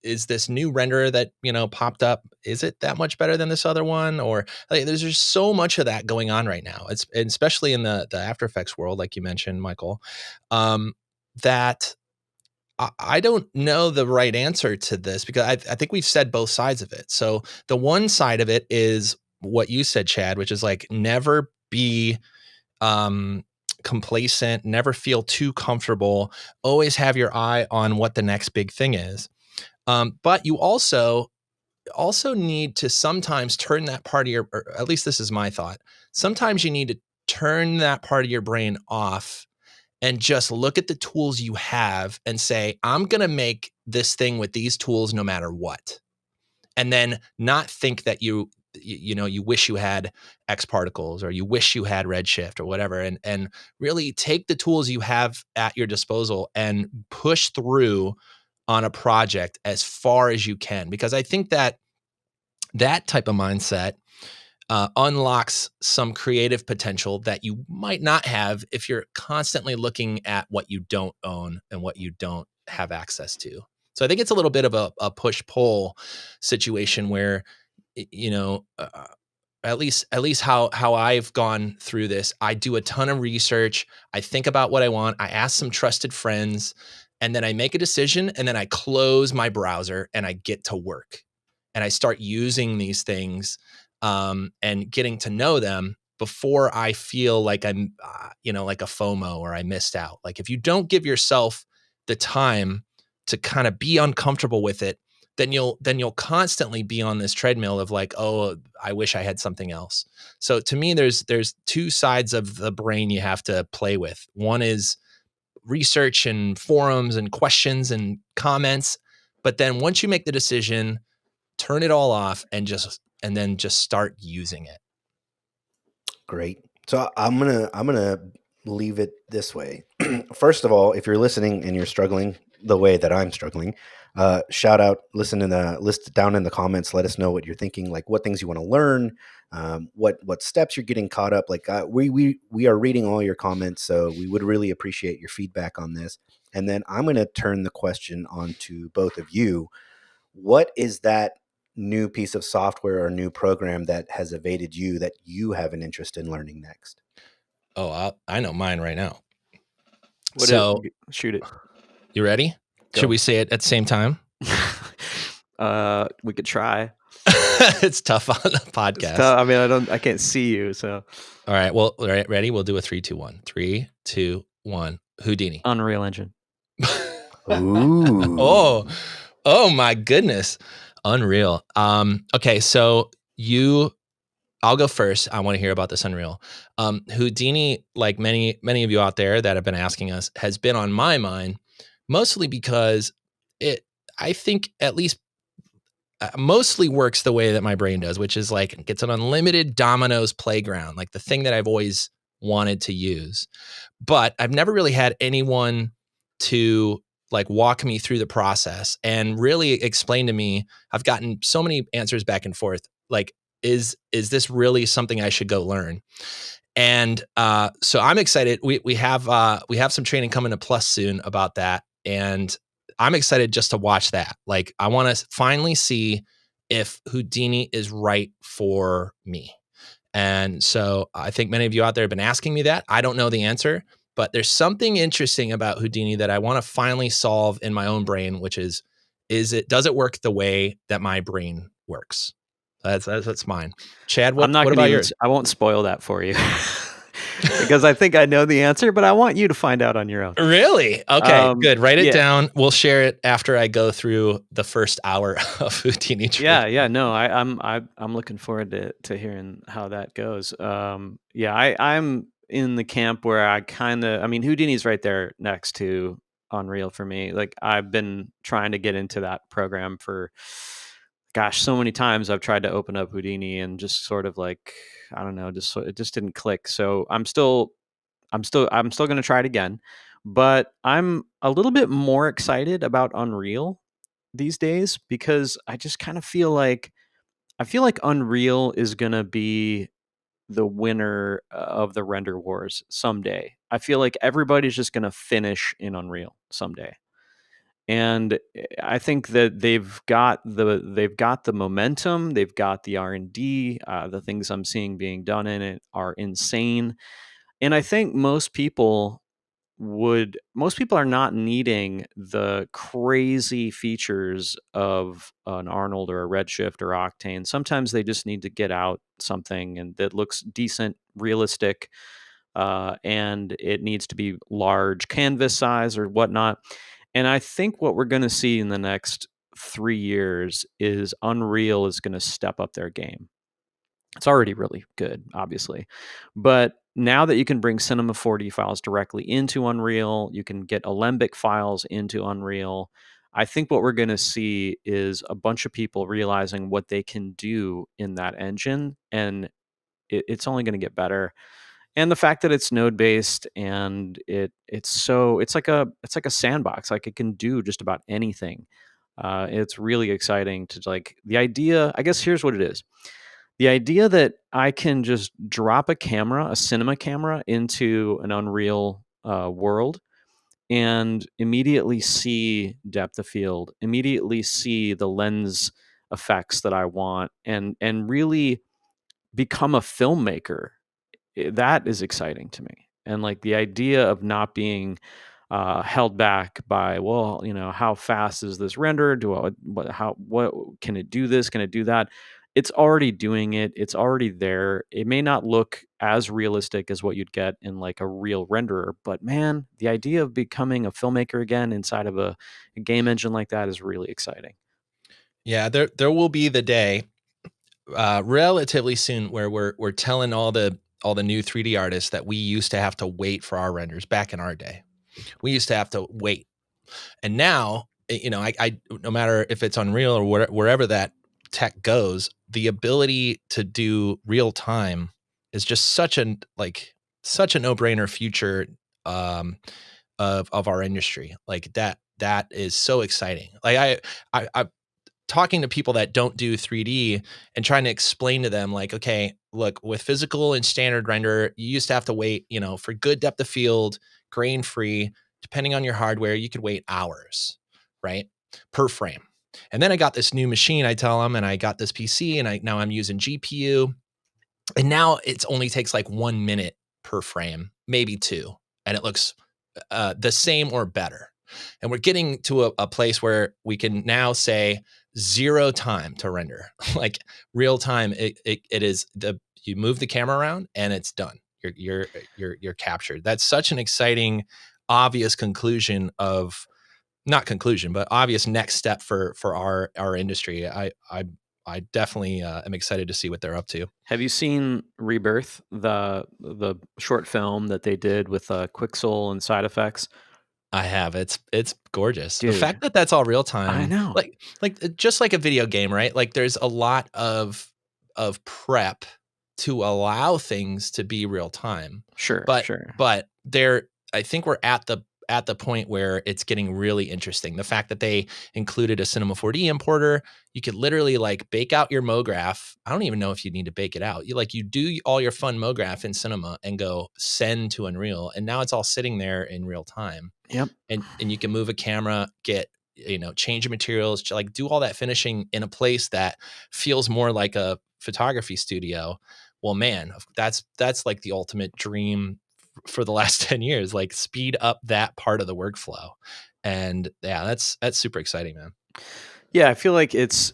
is this new renderer that, you know, popped up. Is it that much better than this other one? Or like, there's just so much of that going on right now. It's especially in the After Effects world, like you mentioned, Michael, that I don't know the right answer to this, because I think we've said both sides of it. So the one side of it is what you said, Chad, which is like never be complacent, never feel too comfortable, always have your eye on what the next big thing is. But you also need to sometimes turn that part of your, or at least this is my thought, sometimes you need to turn that part of your brain off and just look at the tools you have and say, I'm going to make this thing with these tools no matter what. And then not think that you wish you had X particles, or you wish you had Redshift or whatever, and really take the tools you have at your disposal and push through on a project as far as you can. Because I think that type of mindset unlocks some creative potential that you might not have if you're constantly looking at what you don't own and what you don't have access to. So I think it's a little bit of a push-pull situation where, you know, at least how I've gone through this, I do a ton of research. I think about what I want. I ask some trusted friends, and then I make a decision, and then I close my browser and I get to work. And I start using these things and getting to know them before I feel like I'm, like a FOMO or I missed out. Like if you don't give yourself the time to kind of be uncomfortable with it, then you'll constantly be on this treadmill of like, oh, I wish I had something else. So to me, there's two sides of the brain you have to play with. One is research and forums and questions and comments. But then once you make the decision, turn it all off and then just start using it. Great. So I'm gonna leave it this way. First of all, if you're listening and you're struggling the way that I'm struggling, shout out, listen in the list down in the comments. Let us know what you're thinking, like what things you want to learn, what steps you're getting caught up. Like we are reading all your comments, so we would really appreciate your feedback on this. And then I'm going to turn the question on to both of you. What is that new piece of software or new program that has evaded you that you have an interest in learning next? Oh, I know mine right now. Shoot it. You ready? Go. Should we say it at the same time? We could try. It's tough on the podcast. I mean, I can't see you, so. All right. Well, ready? We'll do a 3, 2, 1. 3, 2, 1. Houdini. Unreal Engine. Ooh. Oh my goodness. Unreal. Okay, so I'll go first. I want to hear about this Unreal. Houdini, like many of you out there that have been asking us, has been on my mind, mostly because I think at least mostly works the way that my brain does, which is like it's an unlimited dominoes playground, like the thing that I've always wanted to use. But I've never really had anyone to like walk me through the process and really explain to me. I've gotten so many answers back and forth. Like, is this really something I should go learn? And so I'm excited. We have some training coming to Plus soon about that, and I'm excited just to watch that. Like, I want to finally see if Houdini is right for me. And so I think many of you out there have been asking me that. I don't know the answer, but there's something interesting about Houdini that I want to finally solve in my own brain, which is does it work the way that my brain works? That's mine. Chad, I'm not what going about to yours? I won't spoil that for you because I think I know the answer, but I want you to find out on your own. Really? Okay, good. Write it Yeah. down. We'll share it after I go through the first hour of Houdini training. Yeah. No, I'm looking forward to hearing how that goes. I'm in the camp where I mean, Houdini's right there next to Unreal for me. Like, I've been trying to get into that program for, gosh, so many times I've tried to open up Houdini and just sort of like, I don't know, it just didn't click. So I'm still going to try it again, but I'm a little bit more excited about Unreal these days because I just kind of feel like Unreal is going to be the winner of the render wars someday. I feel like everybody's just going to finish in Unreal someday. And I think that they've got the momentum, they've got the R&D, the things I'm seeing being done in it are insane. And I think most people are not needing the crazy features of an Arnold or a Redshift or Octane. Sometimes they just need to get out something and that looks decent, realistic, and it needs to be large canvas size or whatnot. And I think what we're going to see in the next 3 years is Unreal is going to step up their game. It's already really good, obviously. But now that you can bring Cinema 4D files directly into Unreal, you can get Alembic files into Unreal. I think what we're going to see is a bunch of people realizing what they can do in that engine, and it's only going to get better. And the fact that it's node based and it's like a sandbox, like it can do just about anything. It's really exciting to, like, the idea. I guess here's what it is: the idea that I can just drop a cinema camera, into an Unreal world and immediately see depth of field, immediately see the lens effects that I want, and really become a filmmaker. That is exciting to me. And, like, the idea of not being held back by, well, how fast is this render? What can it do? This, can it do that? It's already doing it. It's already there. It may not look as realistic as what you'd get in, like, a real renderer, but man, the idea of becoming a filmmaker again inside of a game engine like that is really exciting. Yeah, there will be the day relatively soon where we're telling all the new 3D artists that we used to have to wait for our renders back in our day. We used to have to wait. And now, I no matter if it's Unreal or wherever that tech goes, the ability to do real time is just such a no-brainer future of our industry. Like that is so exciting. Like I talking to people that don't do 3D and trying to explain to them, like, okay, look, with physical and standard render, you used to have to wait, for good depth of field, grain free, depending on your hardware, you could wait hours, right? Per frame. And then I got this new machine, I tell them, and I got this PC and now I'm using GPU. And now it only takes like 1 minute per frame, maybe 2. And it looks the same or better. And we're getting to a place where we can now say 0 time to render. Like real time, it is you move the camera around and it's done. You're captured. That's such an exciting, obvious conclusion of not conclusion, but obvious next step for our industry. I definitely am excited to see what they're up to. Have you seen Rebirth, the short film that they did with Quixel and side effects? I have. It's gorgeous. The Dude, fact that that's all real I time, know. like just like a video game, right? Like there's a lot of prep to allow things to be real time. Sure, But sure. I think we're at the point where it's getting really interesting. The fact that they included a Cinema 4D importer, you could literally like bake out your MoGraph. I don't even know if you need to bake it out. You do all your fun MoGraph in Cinema and go send to Unreal, and now it's all sitting there in real time. Yep. And you can move a camera, get, change your materials, like do all that finishing in a place that feels more like a photography studio. Well, man, that's like the ultimate dream for the last 10 years, like speed up that part of the workflow. And yeah, that's super exciting, man. Yeah, I feel like it's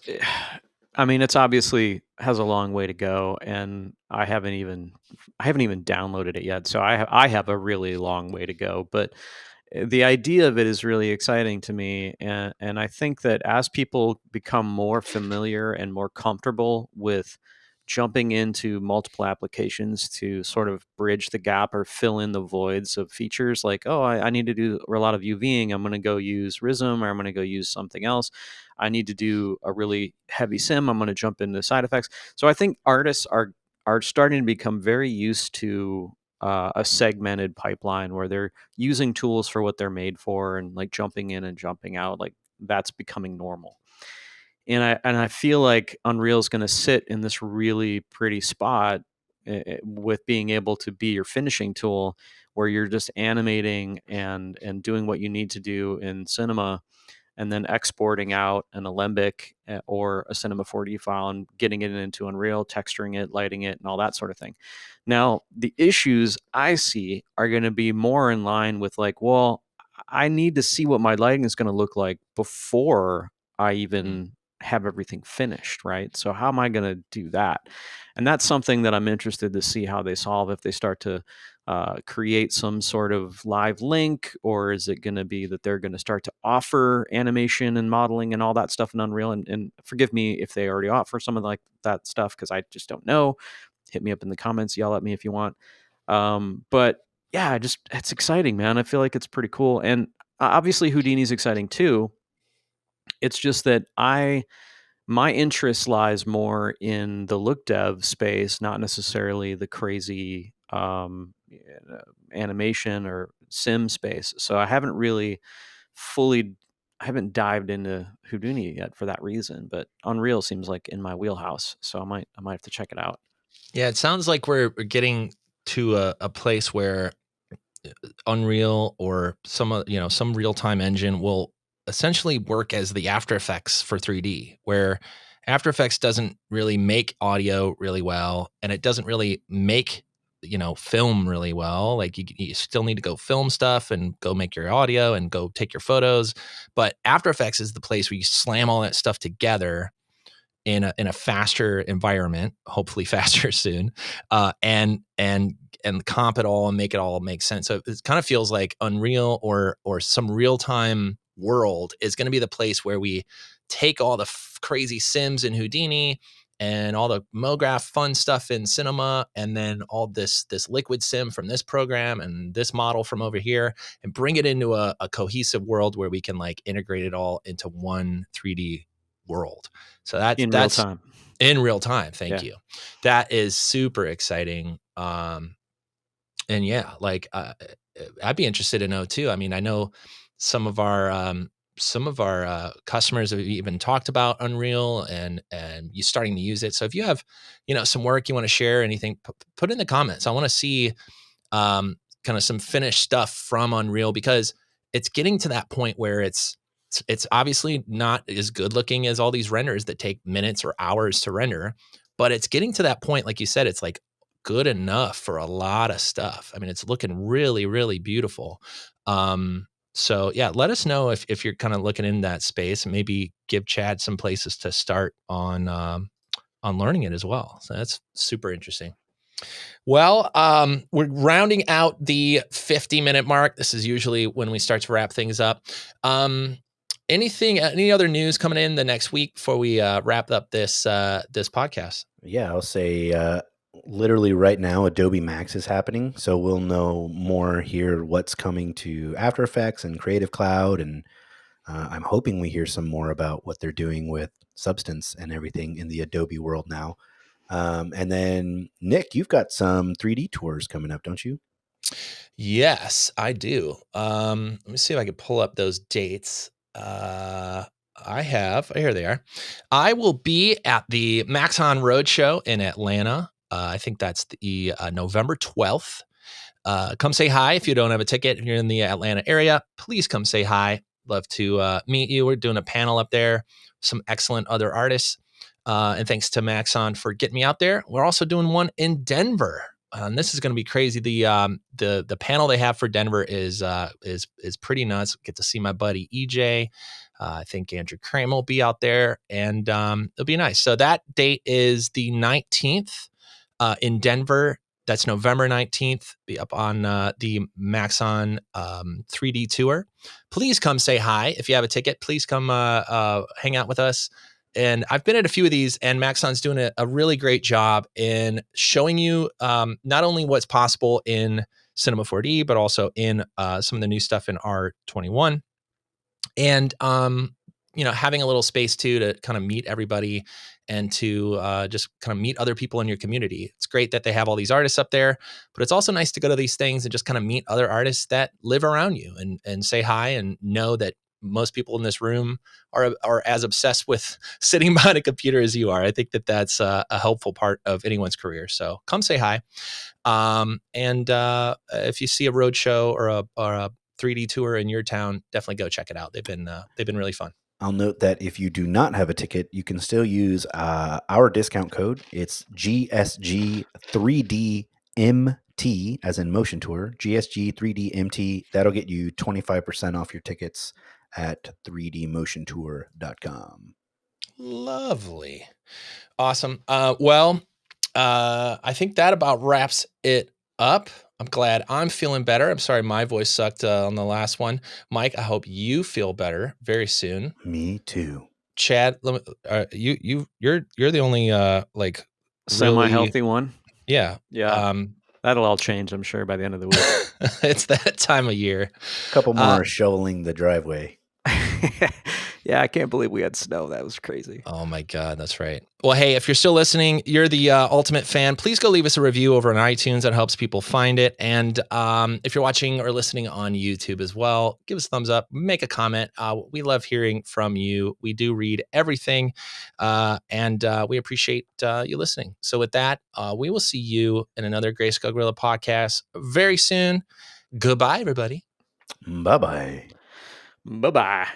obviously has a long way to go, and I haven't even downloaded it yet. So I have a really long way to go, but the idea of it is really exciting to me, and I think that as people become more familiar and more comfortable with jumping into multiple applications to sort of bridge the gap or fill in the voids of features, like, oh, I need to do a lot of UVing, I'm going to go use RYZEN, or I'm going to go use something else. I need to do a really heavy sim, I'm going to jump into side effects. So I think artists are starting to become very used to a segmented pipeline where they're using tools for what they're made for, and like jumping in and jumping out, like that's becoming normal. And I feel like Unreal is going to sit in this really pretty spot, with being able to be your finishing tool, where you're just animating and doing what you need to do in Cinema, and then exporting out an Alembic, or a Cinema 4D file, and getting it into Unreal, texturing it, lighting it, and all that sort of thing. Now, the issues I see are going to be more in line with, like, well, I need to see what my lighting is going to look like before I even have everything finished, right? So how am I going to do that? And that's something that I'm interested to see how they solve, if they start to create some sort of live link, or is it going to be that they're going to start to offer animation and modeling and all that stuff in Unreal? And forgive me if they already offer some of like that stuff, because I just don't know. Hit me up in the comments, yell at me if you want. But yeah, it's exciting, man. I feel like it's pretty cool, and obviously Houdini's exciting too. It's just that my interest lies more in the look dev space, not necessarily the crazy animation or sim space. So fully, I haven't dived into Houdini yet for that reason. But Unreal seems like in my wheelhouse, so I might have to check it out. Yeah, it sounds like we're getting to a place where Unreal or some some real time engine will essentially work as the After Effects for 3D, where After Effects doesn't really make audio really well, and it doesn't really make film really well. Like you still need to go film stuff and go make your audio and go take your photos, but After Effects is the place where you slam all that stuff together in a faster environment, hopefully faster soon, and comp it all and make it all make sense. So it kind of feels like Unreal or some real time world is going to be the place where we take all the crazy sims in Houdini and all the MoGraph fun stuff in Cinema, and then all this liquid sim from this program and this model from over here, and bring it into a cohesive world where we can like integrate it all into one 3D world. So that's Real time. in real time. Thank Yeah. you. That is super exciting. And yeah, like I'd be interested to know too. I mean, I know some of our customers have even talked about Unreal and you starting to use it. So if you have some work you want to share, anything, put in the comments. I want to see kind of some finished stuff from Unreal, because it's getting to that point where it's obviously not as good looking as all these renders that take minutes or hours to render, but it's getting to that point, like you said, it's like good enough for a lot of stuff. I mean, it's looking really, really beautiful. So yeah, let us know if you're kind of looking in that space, and maybe give Chad some places to start on learning it as well. So that's super interesting. Well, we're rounding out the 50-minute mark. This is usually when we start to wrap things up. Any other news coming in the next week before we wrap up this podcast? Yeah, I'll say literally right now, Adobe Max is happening. So we'll know more here what's coming to After Effects and Creative Cloud. And I'm hoping we hear some more about what they're doing with Substance and everything in the Adobe world now. And then, Nick, you've got some 3D tours coming up, don't you? Yes, I do. Let me see if I can pull up those dates. Here they are. I will be at the Maxon Roadshow in Atlanta. I think that's the November 12th. Come say hi if you don't have a ticket. If you're in the Atlanta area, please come say hi. Love to meet you. We're doing a panel up there, some excellent other artists. And thanks to Maxon for getting me out there. We're also doing one in Denver this is going to be crazy. The panel they have for Denver is pretty nuts. Get to see my buddy EJ. I think Andrew Kramer will be out there, and it'll be nice. So that date is the 19th in Denver. That's November 19th. Be up on the Maxon 3D tour. Please come say hi. If you have a ticket, please come hang out with us. And I've been at a few of these, and Maxon's doing a really great job in showing you not only what's possible in Cinema 4D, but also in some of the new stuff in R21. And having a little space too to kind of meet everybody and to just kind of meet other people in your community. It's great that they have all these artists up there, but it's also nice to go to these things and just kind of meet other artists that live around you and say hi and know that most people in this room are as obsessed with sitting behind a computer as you are. I think that that's a helpful part of anyone's career. So come say hi. And if you see a road show or a 3D tour in your town, definitely go check it out. They've been really fun. I'll note that if you do not have a ticket, you can still use our discount code. It's GSG3DMT, as in motion tour, GSG3DMT. That'll get you 25% off your tickets at 3dmotiontour.com. Lovely. Awesome. Well, I think that about wraps it up. I'm glad I'm feeling better. I'm sorry my voice sucked on the last one. Mike, I hope you feel better very soon. Me too. Chad, you're the only like semi-healthy one. Yeah. Yeah. That'll all change, I'm sure, by the end of the week. It's that time of year. A couple more shoveling the driveway. Yeah, I can't believe we had snow. That was crazy. Oh my God, that's right. Well, hey, if you're still listening, you're the ultimate fan. Please go leave us a review over on iTunes. That helps people find it. And if you're watching or listening on YouTube as well, give us a thumbs up, make a comment. We love hearing from you. We do read everything, and we appreciate you listening. So with that, we will see you in another Greyscalegorilla podcast very soon. Goodbye, everybody. Bye-bye. Bye-bye.